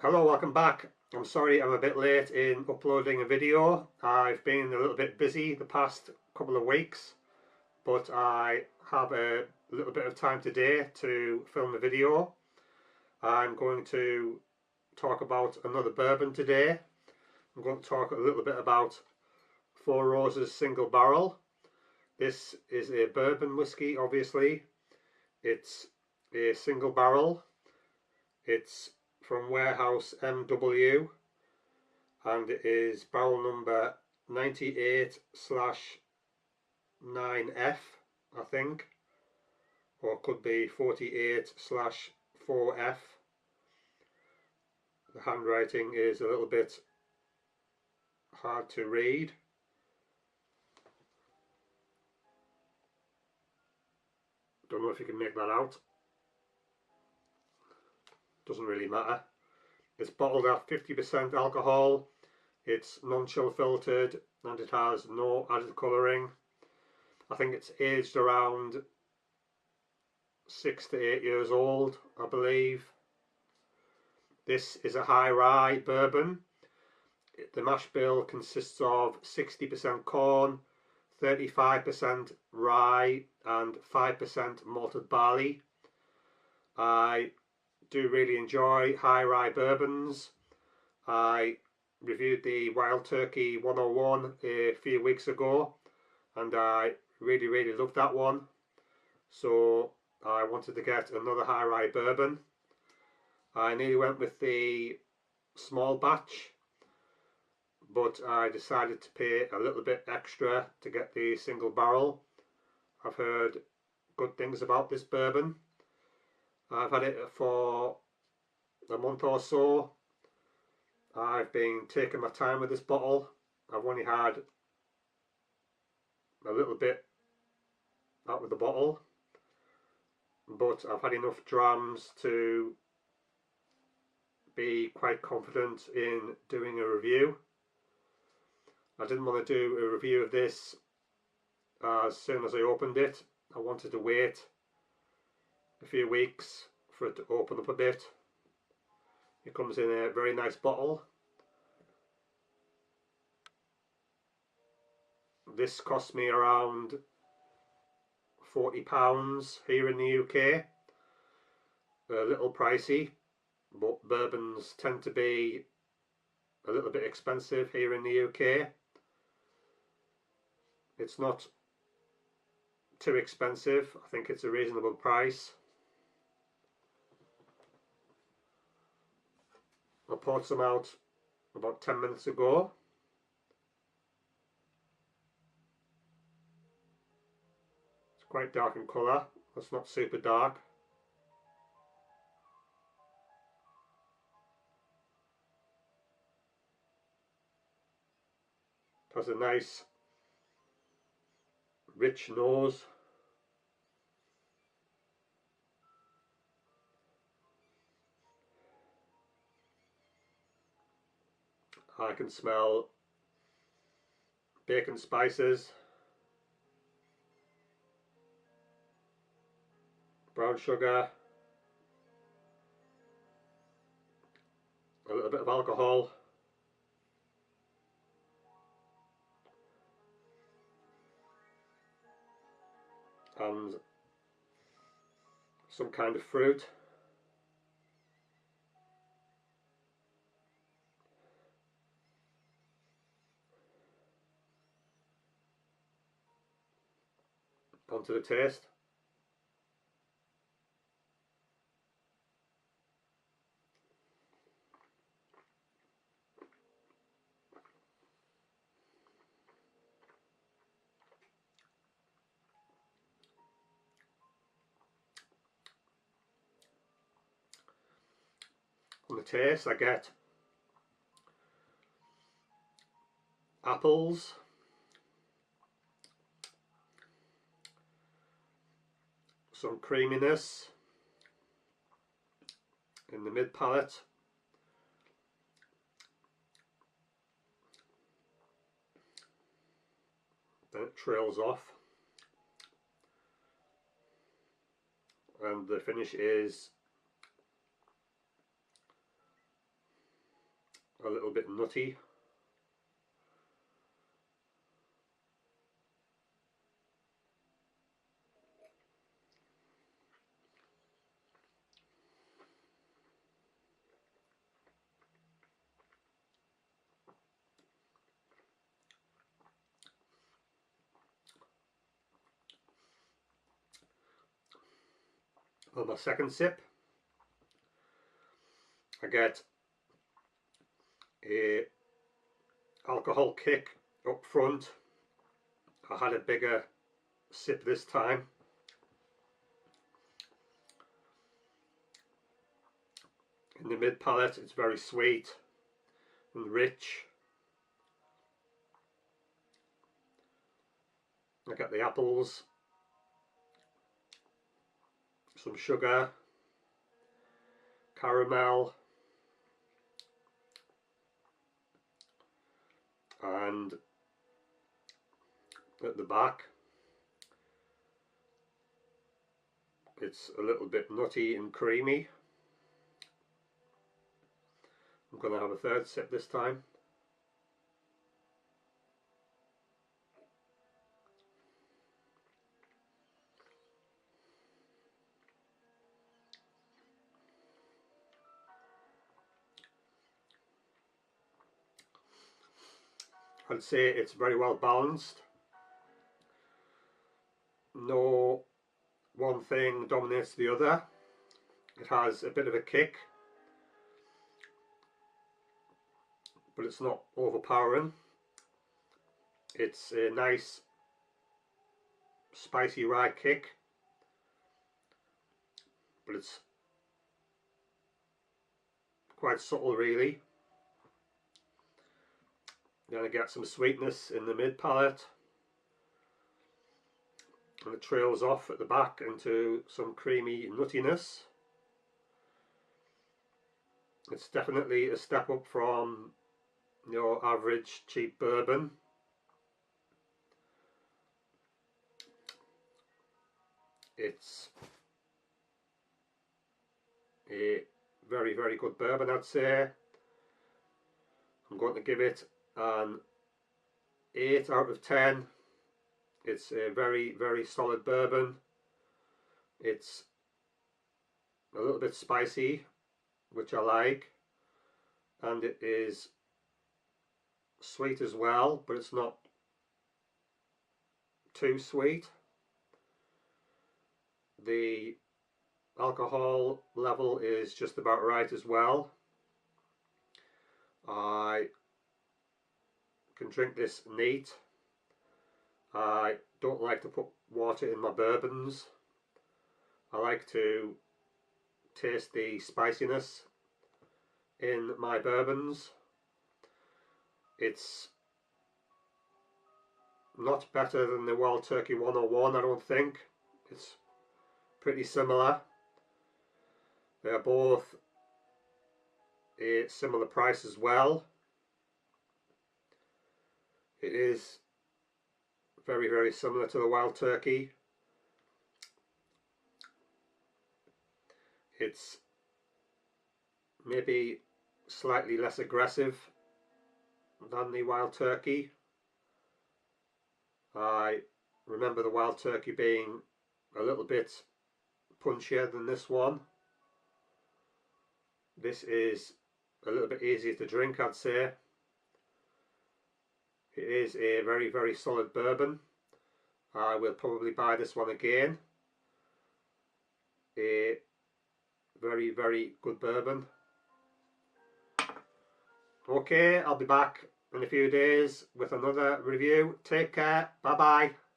Hello, welcome back. I'm sorry I'm a bit late in uploading a video. I've been a little bit busy the past couple of weeks, but I have a little bit of time today to film a video. I'm going to talk about another bourbon today. I'm going to talk a little bit about Four Roses Single Barrel. This is a bourbon whiskey, obviously. It's a single barrel. It's from Warehouse MW, and it is barrel number 98/9F, I think, or it could be 48/4F. The handwriting is a little bit hard to read. Don't know if you can make that out. Doesn't really matter. It's bottled at 50% alcohol. It's non-chill filtered and it has no added colouring. I think it's aged around 6 to 8 years old, I believe. This is a high rye bourbon. The mash bill consists of 60% corn, 35% rye and 5% malted barley. I do really enjoy high rye bourbons. I reviewed the Wild Turkey 101 a few weeks ago and I really loved that one, so I wanted to get another high rye bourbon. I nearly went with the small batch, but I decided to pay a little bit extra to get the single barrel. I've heard good things about this bourbon. I've had it for a month or so. I've been taking my time with this bottle. I've only had a little bit out of the bottle, but I've had enough drams to be quite confident in doing a review. I didn't want to do a review of this as soon as I opened it. I wanted to wait a few weeks for it to open up a bit. It comes in a very nice bottle. This cost me around £40 here in the UK. A little pricey, but bourbons tend to be a little bit expensive here in the UK. It's not too expensive. I think it's a reasonable price. I poured some out about 10 minutes ago. It's quite dark in colour. It's not super dark. It has a nice rich nose. I can smell bacon spices, brown sugar, a little bit of alcohol, and some kind of fruit. Onto the taste. On the taste, I get apples, some creaminess in the mid palate, then it trails off, and the finish is a little bit nutty. On my second sip, I get a alcohol kick up front. I had a bigger sip this time. In the mid palate, it's very sweet and rich. I get the apples, some sugar, caramel, and at the back it's a little bit nutty and creamy. I'm going to have a third sip this time. I'd say it's very well balanced. No one thing dominates the other. It has a bit of a kick, but it's not overpowering. It's a nice spicy rye kick, but it's quite subtle really. Then I get some sweetness in the mid palate, and it trails off at the back into some creamy nuttiness. It's definitely a step up from your average cheap bourbon. It's a very, very good bourbon, I'd say. I'm going to give it an 8 out of 10. It's a very, very solid bourbon. It's a little bit spicy, which I like, and it is sweet as well, but it's not too sweet. The alcohol level is just about right as well. I can drink this neat. I don't like to put water in my bourbons. I like to taste the spiciness in my bourbons. It's not better than the Wild Turkey 101, I don't think. It's pretty similar. They're both a similar price as well. It is very, very similar to the Wild Turkey. It's maybe slightly less aggressive than the Wild Turkey. I remember the Wild Turkey being a little bit punchier than this one. This is a little bit easier to drink, I'd say. It is a very, very solid bourbon. I will probably buy this one again. A very, very good bourbon. Okay, I'll be back in a few days with another review. Take care. Bye bye.